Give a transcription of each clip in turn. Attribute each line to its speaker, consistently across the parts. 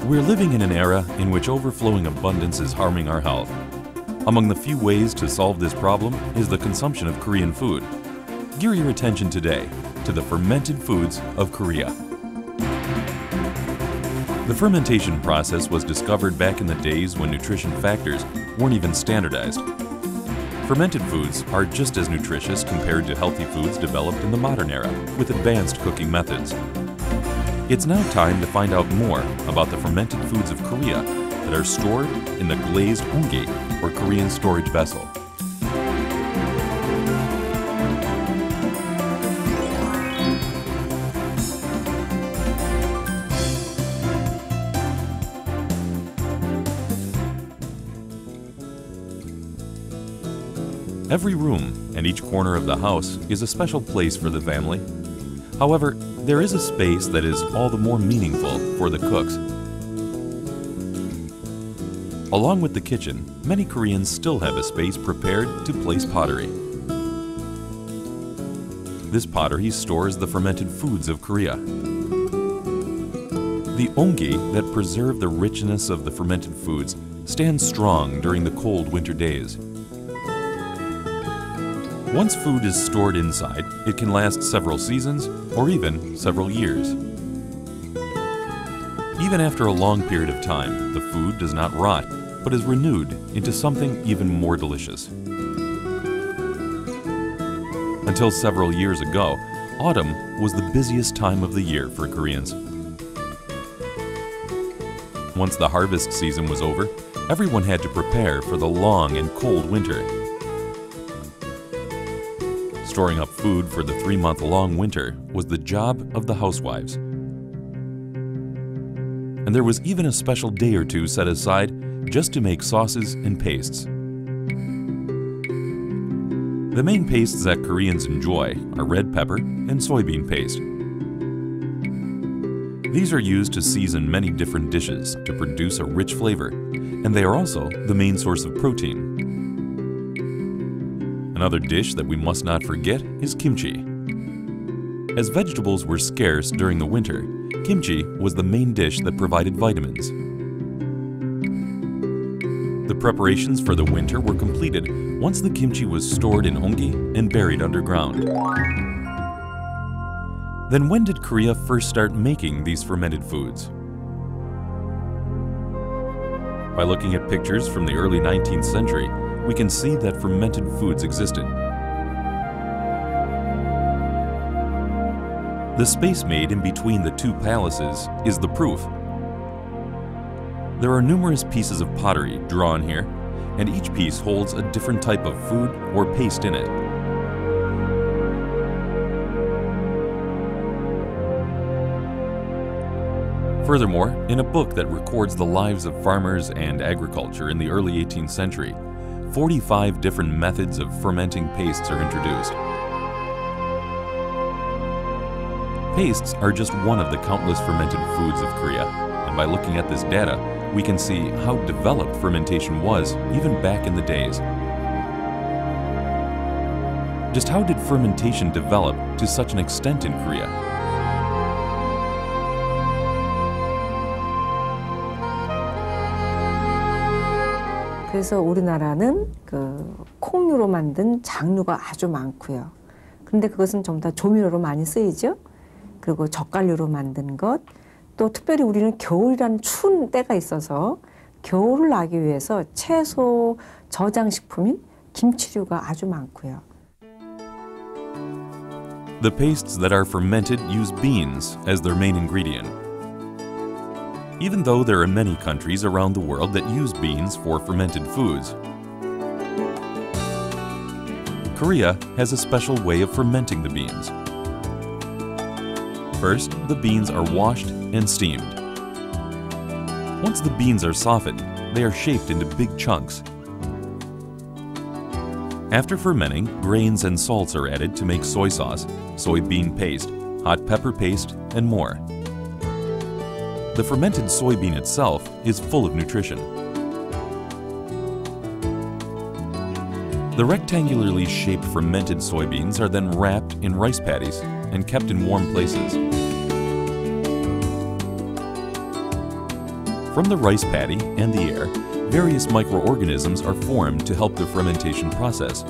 Speaker 1: We're living in an era in which overflowing abundance is harming our health. Among the few ways to solve this problem is the consumption of Korean food. Gear your attention today to the fermented foods of Korea. The fermentation process was discovered back in the days when nutrition factors weren't even standardized. Fermented foods are just as nutritious compared to healthy foods developed in the modern era with advanced cooking methods. It's now time to find out more about the fermented foods of Korea that are stored in the glazed onggi, or Korean storage vessel. Every room and each corner of the house is a special place for the family. However, there is a space that is all the more meaningful for the cooks. Along with the kitchen, many Koreans still have a space prepared to place pottery. This pottery stores the fermented foods of Korea. The onggi that preserve the richness of the fermented foods stand strong during the cold winter days. Once food is stored inside, it can last several seasons or even several years. Even after a long period of time, the food does not rot, but is renewed into something even more delicious. Until several years ago, autumn was the busiest time of the year for Koreans. Once the harvest season was over, everyone had to prepare for the long and cold winter. Storing up food for the 3-month-long winter was the job of the housewives. And there was even a special day or two set aside just to make sauces and pastes. The main pastes that Koreans enjoy are red pepper and soybean paste. These are used to season many different dishes to produce a rich flavor, and they are also the main source of protein. Another dish that we must not forget is kimchi. As vegetables were scarce during the winter, kimchi was the main dish that provided vitamins. The preparations for the winter were completed once the kimchi was stored in onggi and buried underground. Then when did Korea first start making these fermented foods? By looking at pictures from the early 19th century, we can see that fermented foods existed. The space made in between the two palaces is the proof. There are numerous pieces of pottery drawn here, and each piece holds a different type of food or paste in it. Furthermore, in a book that records the lives of farmers and agriculture in the early 18th century, 45 different methods of fermenting pastes are introduced. Pastes are just one of the countless fermented foods of Korea, and by looking at this data, we can see how developed fermentation was even back in the days. Just how did fermentation develop to such an extent in Korea?
Speaker 2: 그래서 우리나라는 콩류로 만든 장류가 아주 많고요. 근데 그것은 전부 다 조미료로 많이 쓰이죠. 그리고 젓갈류로 만든 것, 또 특별히 우리는 겨울이라는 추운 때가 있어서 겨울을 나기 위해서 채소 저장식품인 김치류가 아주 많고요.
Speaker 1: The pastes that are fermented use beans as their main ingredient. Even though there are many countries around the world that use beans for fermented foods, Korea has a special way of fermenting the beans. First, the beans are washed and steamed. Once the beans are softened, they are shaped into big chunks. After fermenting, grains and salts are added to make soy sauce, soybean paste, hot pepper paste, and more. The fermented soybean itself is full of nutrition. The rectangularly shaped fermented soybeans are then wrapped in rice patties and kept in warm places. From the rice paddy and the air, various microorganisms are formed to help the fermentation process.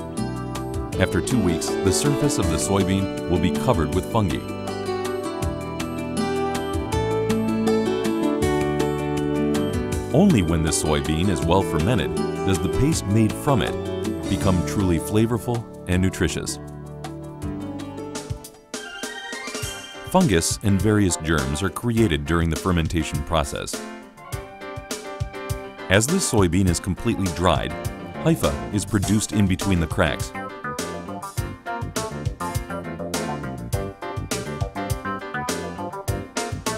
Speaker 1: After 2 weeks, the surface of the soybean will be covered with fungi. Only when the soybean is well fermented does the paste made from it become truly flavorful and nutritious. Fungus and various germs are created during the fermentation process. As the soybean is completely dried, hypha is produced in between the cracks.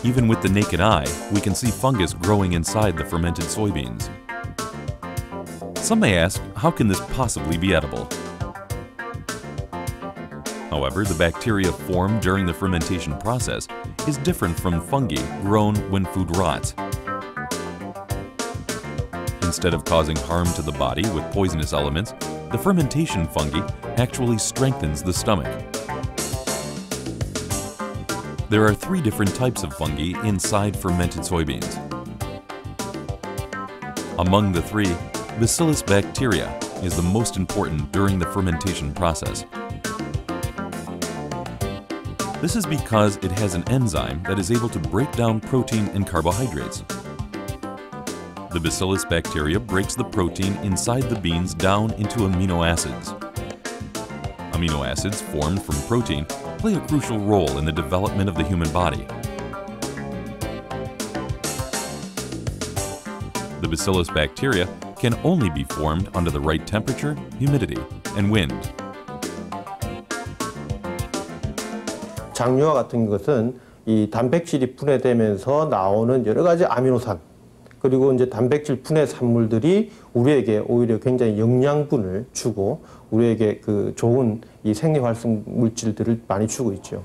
Speaker 1: Even with the naked eye, we can see fungus growing inside the fermented soybeans. Some may ask, how can this possibly be edible? However, the bacteria formed during the fermentation process is different from fungi grown when food rots. Instead of causing harm to the body with poisonous elements, the fermentation fungi actually strengthens the stomach. There are 3 different types of fungi inside fermented soybeans. Among the 3, Bacillus bacteria is the most important during the fermentation process. This is because it has an enzyme that is able to break down protein and carbohydrates. The Bacillus bacteria breaks the protein inside the beans down into amino acids. Amino acids formed from protein play a crucial role in the development of the human body. The Bacillus bacteria can only be formed under the right temperature, humidity, and wind.
Speaker 3: 장류와 같은 것은 이 단백질이 분해되면서 나오는 여러 가지 아미노산, 그리고 이제 단백질 분해 산물들이 우리에게 오히려 굉장히 영양분을 주고 우리에게 그 좋은 이 생리활성 물질들을 많이 주고 있죠.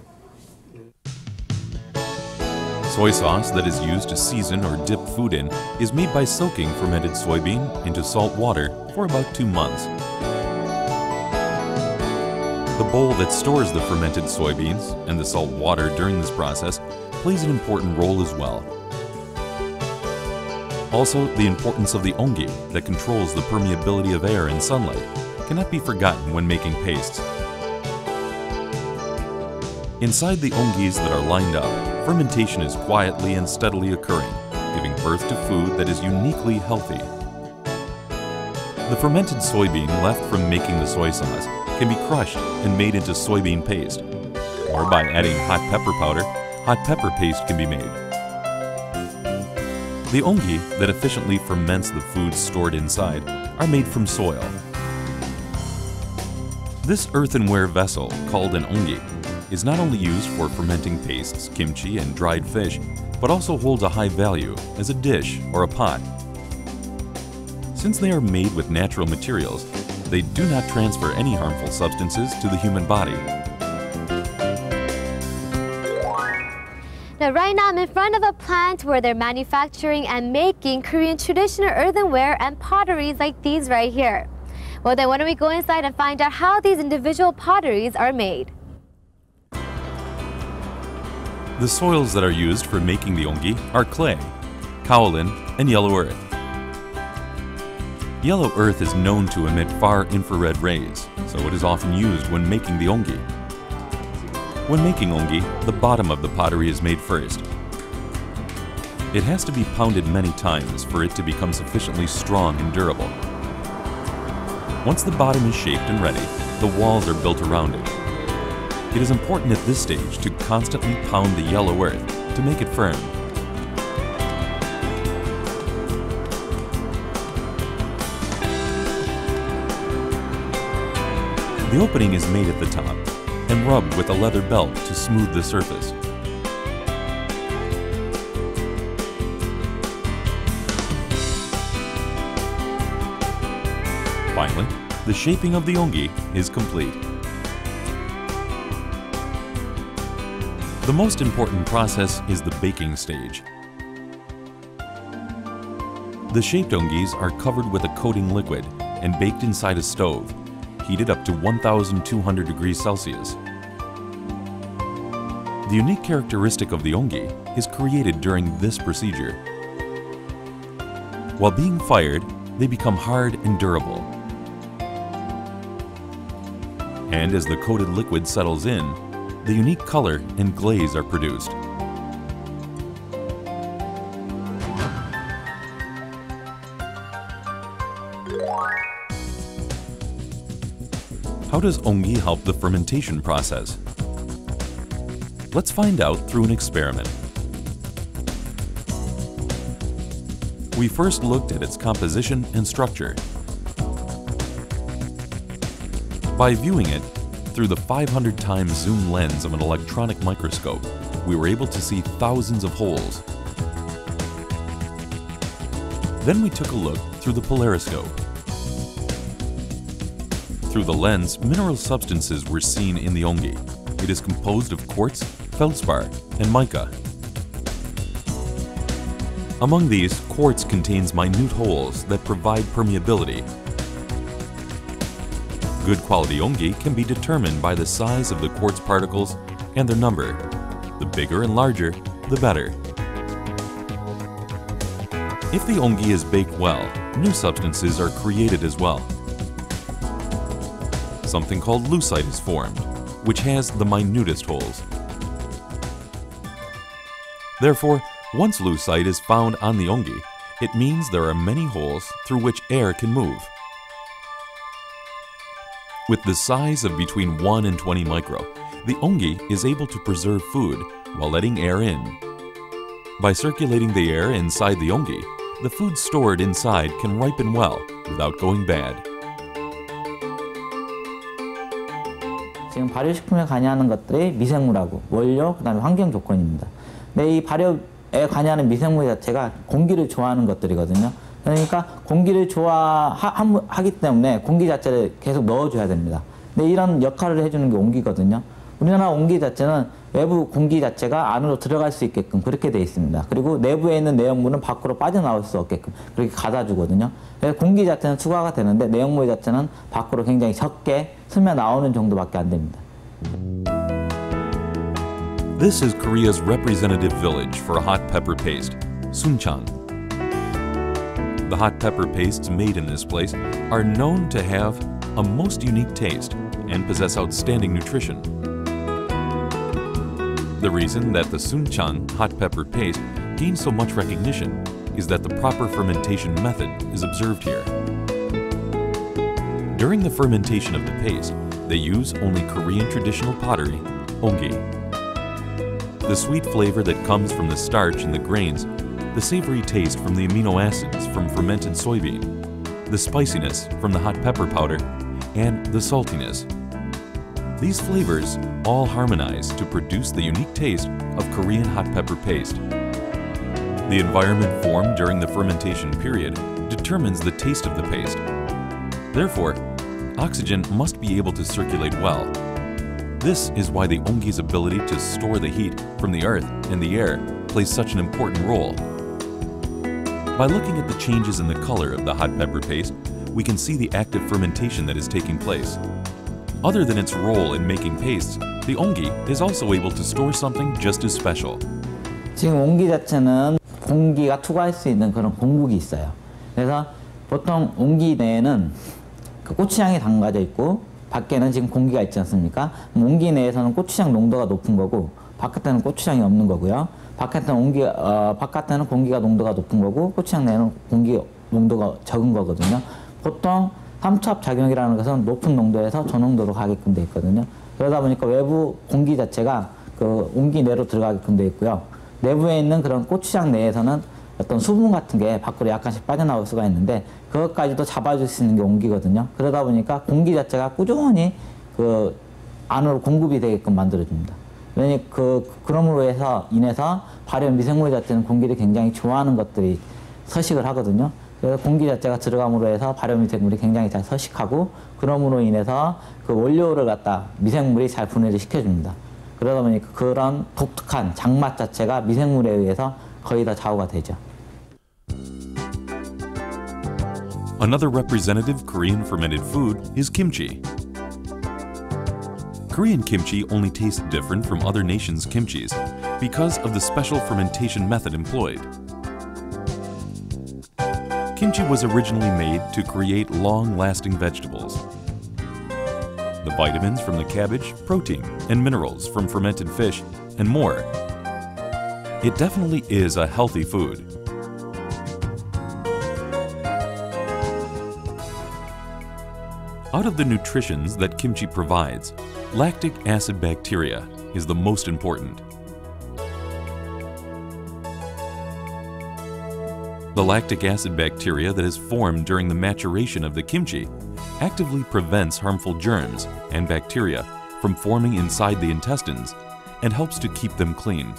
Speaker 1: Soy sauce that is used to season or dip food in is made by soaking fermented soybean into salt water for about 2 months. The bowl that stores the fermented soybeans and the salt water during this process plays an important role as well. Also, the importance of the onggi that controls the permeability of air and sunlight cannot be forgotten when making pastes. Inside the onggis that are lined up, fermentation is quietly and steadily occurring, giving birth to food that is uniquely healthy. The fermented soybean left from making the soy sauce can be crushed and made into soybean paste, or by adding hot pepper powder, hot pepper paste can be made. The onggi that efficiently ferments the foods stored inside are made from soil. This earthenware vessel, called an onggi, is not only used for fermenting pastes, kimchi, and dried fish, but also holds a high value as a dish or a pot. Since they are made with natural materials, they do not transfer any harmful substances to the human body.
Speaker 4: Now right now I'm in front of a plant where they're manufacturing and making Korean traditional earthenware and potteries like these right here. Well then, why don't we go inside and find out how these individual potteries are made.
Speaker 1: The soils that are used for making the onggi are clay, kaolin, and yellow earth. Yellow earth is known to emit far infrared rays, so it is often used when making the onggi. When making onggi, the bottom of the pottery is made first. It has to be pounded many times for it to become sufficiently strong and durable. Once the bottom is shaped and ready, the walls are built around it. It is important at this stage to constantly pound the yellow earth to make it firm. The opening is made at the top and rubbed with a leather belt to smooth the surface. Finally, the shaping of the onggi is complete. The most important process is the baking stage. The shaped onggis are covered with a coating liquid and baked inside a stove, heated up to 1,200 degrees Celsius. The unique characteristic of the onggi is created during this procedure. While being fired, they become hard and durable. And as the coated liquid settles in, the unique color and glaze are produced. How does onggi help the fermentation process? Let's find out through an experiment. We first looked at its composition and structure. By viewing it through the 500 times zoom lens of an electronic microscope, we were able to see thousands of holes. Then we took a look through the polariscope. Through the lens, mineral substances were seen in the onggi. It is composed of quartz, feldspar, and mica. Among these, quartz contains minute holes that provide permeability. Good quality onggi can be determined by the size of the quartz particles and their number. The bigger and larger, the better. If the onggi is baked well, new substances are created as well. Something called lucite is formed, which has the minutest holes. Therefore, once lucite is found on the onggi, it means there are many holes through which air can move. With the size of between 1 and 20 micro, the onggi is able to preserve food while letting air in. By circulating the air inside the onggi, the food stored inside can ripen well without going bad.
Speaker 5: 지금 발효식품에 관여하는 것들이 미생물하고 원료, 그다음에 환경 조건입니다. 근데 이 발효에 관여하는 미생물 자체가 공기를 좋아하는 것들이거든요. 그러니까 공기를 좋아하기 때문에 공기 자체를 계속 넣어줘야 됩니다. 근데 이런 역할을 해주는 게 옹기거든요. 우리나라 옹기 자체는 외부 공기 자체가 안으로 들어갈 수 있게끔 그렇게 되어 있습니다. 그리고 내부에 있는 내용물은 밖으로 빠져나올 수 없게끔 그렇게 가다주거든요. 그래서 공기 자체는 추가가 되는데 내용물 자체는 밖으로 굉장히 적게 스며 나오는 정도밖에 안 됩니다.
Speaker 1: This is Korea's representative village for a hot pepper paste, sunchang. The hot pepper pastes made in this place are known to have a most unique taste and possess outstanding nutrition. The reason that the sunchang hot pepper paste gains so much recognition is that the proper fermentation method is observed here. During the fermentation of the paste, they use only Korean traditional pottery, onggi. The sweet flavor that comes from the starch in the grains, the savory taste from the amino acids from fermented soybean, the spiciness from the hot pepper powder, and the saltiness. These flavors all harmonize to produce the unique taste of Korean hot pepper paste. The environment formed during the fermentation period determines the taste of the paste. Therefore, oxygen must be able to circulate well. This is why the onggi's ability to store the heat from the earth and the air plays such an important role. By looking at the changes in the color of the hot pepper paste, we can see the active fermentation that is taking place. Other than its role in making pastes, the onggi is also able to store something just as special.
Speaker 5: 지금 옹기 자체는 공기가 투과할 수 있는 그런 공국이 있어요. 그래서 보통 옹기 내에는 그 고추장이 담가져 있고 밖에는 지금 공기가 있지 않습니까? 옹기 내에서는 고추장 농도가 높은 거고 바깥에는 고추장이 없는 거고요. 바깥에는 공기가 농도가 높은 거고 고추장 내에는 공기 농도가 적은 거거든요. 보통 삼투압 작용이라는 것은 높은 농도에서 저농도로 가게끔 되어 있거든요. 그러다 보니까 외부 공기 자체가 그 옹기 내로 들어가게끔 되어 있고요. 내부에 있는 그런 고추장 내에서는 어떤 수분 같은 게 밖으로 약간씩 빠져나올 수가 있는데 그것까지도 잡아줄 수 있는 게 옹기거든요. 그러다 보니까 공기 자체가 꾸준히 그 안으로 공급이 되게끔 만들어줍니다. 왜냐면 그럼으로 인해서 발효 미생물 자체는 공기를 굉장히 좋아하는 것들이 서식을 하거든요. 그래서 공기 자체가 들어감으로 해서 발효 미생물이 굉장히 잘 서식하고 그럼으로 인해서 그 원료를 갖다 미생물이 잘 분해를 시켜줍니다. 그러다 보니까 그런 독특한 장맛 자체가 미생물에 의해서 거의 다 좌우가 되죠.
Speaker 1: Another representative Korean fermented food is kimchi. Korean kimchi only tastes different from other nations' kimchis because of the special fermentation method employed. Kimchi was originally made to create long-lasting vegetables. The vitamins from the cabbage, protein, and minerals from fermented fish, and more. It definitely is a healthy food. Out of the nutritions that kimchi provides, lactic acid bacteria is the most important. The lactic acid bacteria that is formed during the maturation of the kimchi actively prevents harmful germs and bacteria from forming inside the intestines and helps to keep them clean.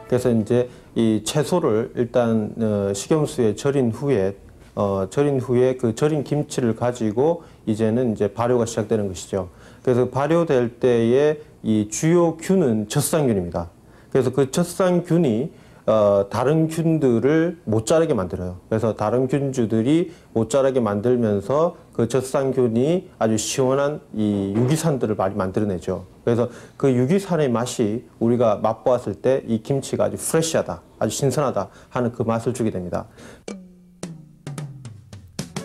Speaker 3: 그래서 이제 이 채소를 일단 식염수에 절인 후에 그 절인 김치를 가지고 이제는 이제 발효가 시작되는 것이죠. 그래서 발효될 때의 이 주요 균은 젖산균입니다. 그래서 그 젖산균이 다른 균들을 못 자라게 만들어요. 그래서 다른 균주들이 못 자라게 만들면서 그 젖산균이 아주 시원한 이 유기산들을 많이 만들어내죠. 그래서 그 유기산의 맛이 우리가 맛보았을 때 이 김치가 아주 프레시하다, 아주 신선하다 하는 그 맛을 주게 됩니다.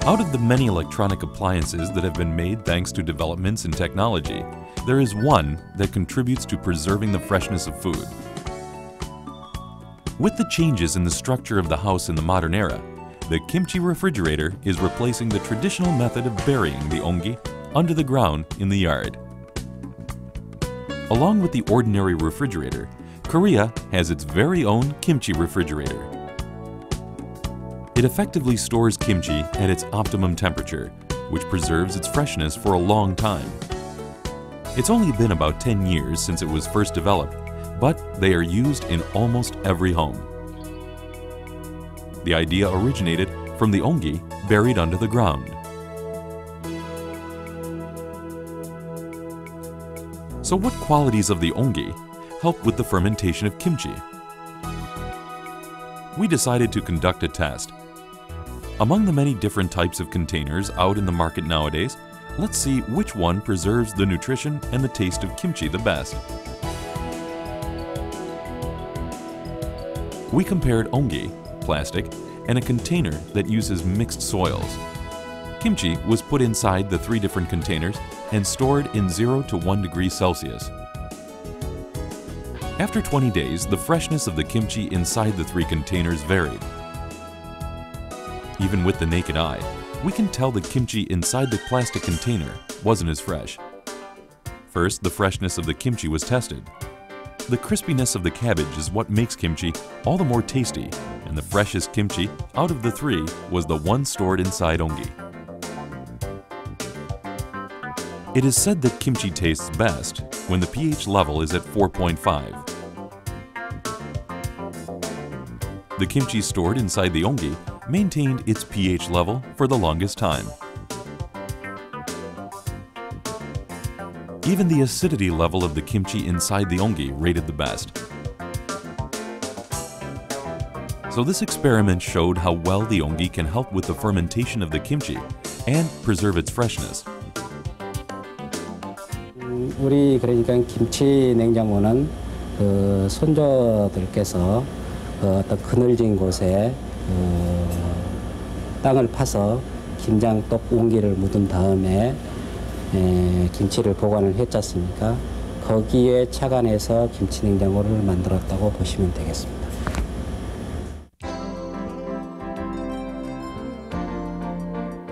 Speaker 1: Out of the many electronic appliances that have been made thanks to developments in technology, there is one that contributes to preserving the freshness of food. With the changes in the structure of the house in the modern era, the kimchi refrigerator is replacing the traditional method of burying the onggi under the ground in the yard. Along with the ordinary refrigerator, Korea has its very own kimchi refrigerator. It effectively stores kimchi at its optimum temperature, which preserves its freshness for a long time. It's only been about 10 years since it was first developed, but they are used in almost every home. The idea originated from the onggi buried under the ground. So what qualities of the onggi help with the fermentation of kimchi? We decided to conduct a test. Among the many different types of containers out in the market nowadays, let's see which one preserves the nutrition and the taste of kimchi the best. We compared onggi, plastic, and a container that uses mixed soils. Kimchi was put inside the 3 different containers and stored in 0 to 1 degree Celsius. After 20 days, the freshness of the kimchi inside the 3 containers varied. Even with the naked eye, we can tell the kimchi inside the plastic container wasn't as fresh. First, the freshness of the kimchi was tested. The crispiness of the cabbage is what makes kimchi all the more tasty, and the freshest kimchi out of the 3 was the one stored inside onggi. It is said that kimchi tastes best when the pH level is at 4.5. The kimchi stored inside the onggi maintained its pH level for the longest time. Even the acidity level of the kimchi inside the onggi rated the best. So this experiment showed how well the onggi can help with the fermentation of the kimchi and preserve its freshness.
Speaker 6: 우리 그러니까 김치 냉장고는 그 손자들께서 어떤 그늘진 곳에 땅을 파서 김장독 옹기를 묻은 다음에 김치를 보관을 했지 않습니까? 거기에 착안해서 김치 냉장고를 만들었다고 보시면 되겠습니다.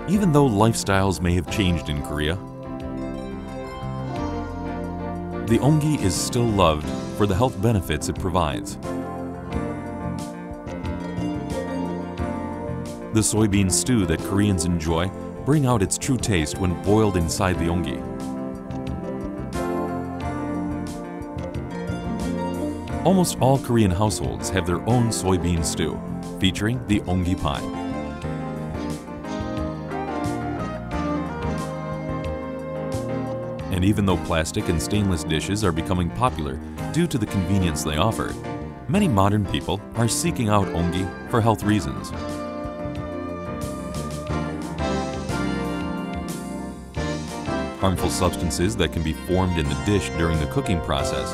Speaker 1: Even though lifestyles may have changed in Korea, the onggi is still loved for the health benefits it provides. The soybean stew that Koreans enjoy bring out its true taste when boiled inside the onggi. Almost all Korean households have their own soybean stew, featuring the onggi pie. And even though plastic and stainless dishes are becoming popular due to the convenience they offer, many modern people are seeking out onggi for health reasons. Harmful substances that can be formed in the dish during the cooking process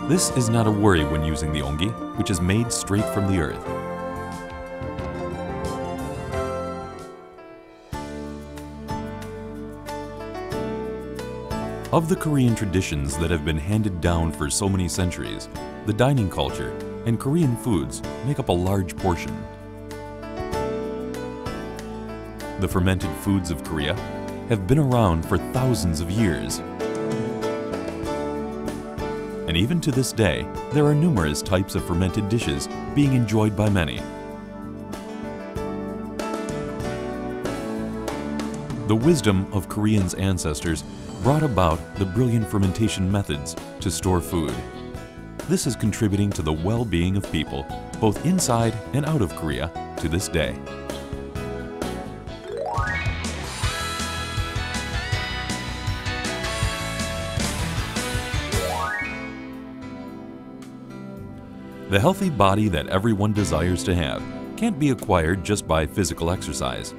Speaker 1: This is not a worry when using the onggi, which is made straight from the earth. Of the Korean traditions that have been handed down for so many centuries, the dining culture and Korean foods make up a large portion. The fermented foods of Korea have been around for thousands of years. And even to this day, there are numerous types of fermented dishes being enjoyed by many. The wisdom of Koreans' ancestors brought about the brilliant fermentation methods to store food. This is contributing to the well-being of people, both inside and out of Korea, to this day. The healthy body that everyone desires to have can't be acquired just by physical exercise.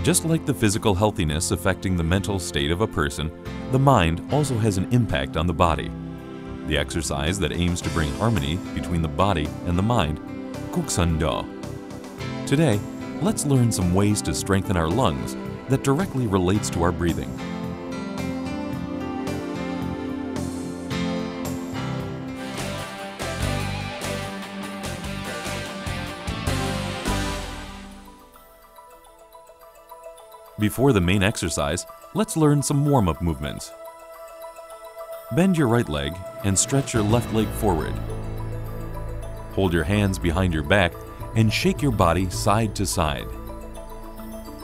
Speaker 1: Just like the physical healthiness affecting the mental state of a person, the mind also has an impact on the body. The exercise that aims to bring harmony between the body and the mind, 국선도. Today, let's learn some ways to strengthen our lungs that directly relates to our breathing. Before the main exercise, let's learn some warm-up movements. Bend your right leg and stretch your left leg forward. Hold your hands behind your back and shake your body side to side.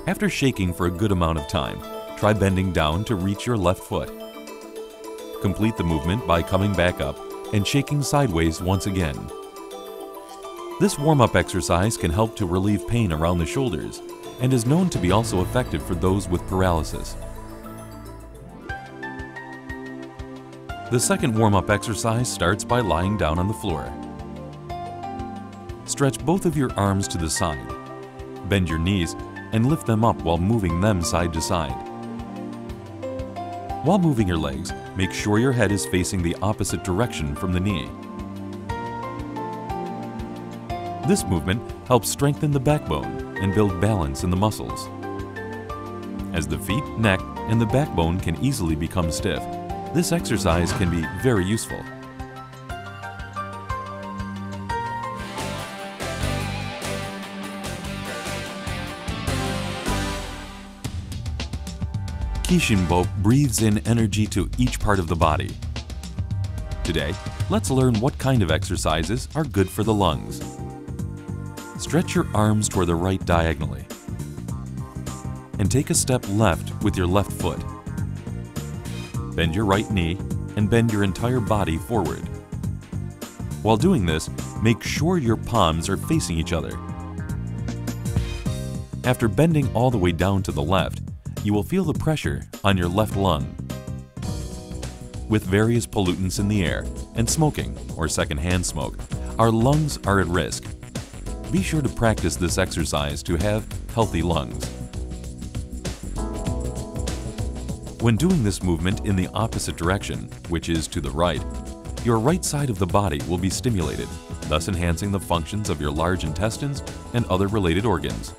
Speaker 1: After shaking for a good amount of time, try bending down to reach your left foot. Complete the movement by coming back up and shaking sideways once again. This warm-up exercise can help to relieve pain around the shoulders and is known to be also effective for those with paralysis. The second warm-up exercise starts by lying down on the floor. Stretch both of your arms to the side. Bend your knees and lift them up while moving them side to side. While moving your legs, make sure your head is facing the opposite direction from the knee. This movement helps strengthen the backbone and build balance in the muscles. As the feet, neck, and the backbone can easily become stiff, this exercise can be very useful. Kishinbok breathes in energy to each part of the body. Today, let's learn what kind of exercises are good for the lungs. Stretch your arms toward the right diagonally. And take a step left with your left foot. Bend your right knee and bend your entire body forward. While doing this, make sure your palms are facing each other. After bending all the way down to the left, you will feel the pressure on your left lung. With various pollutants in the air and smoking or secondhand smoke, our lungs are at risk. Be sure to practice this exercise to have healthy lungs. When doing this movement in the opposite direction, which is to the right, your right side of the body will be stimulated, thus enhancing the functions of your large intestines and other related organs.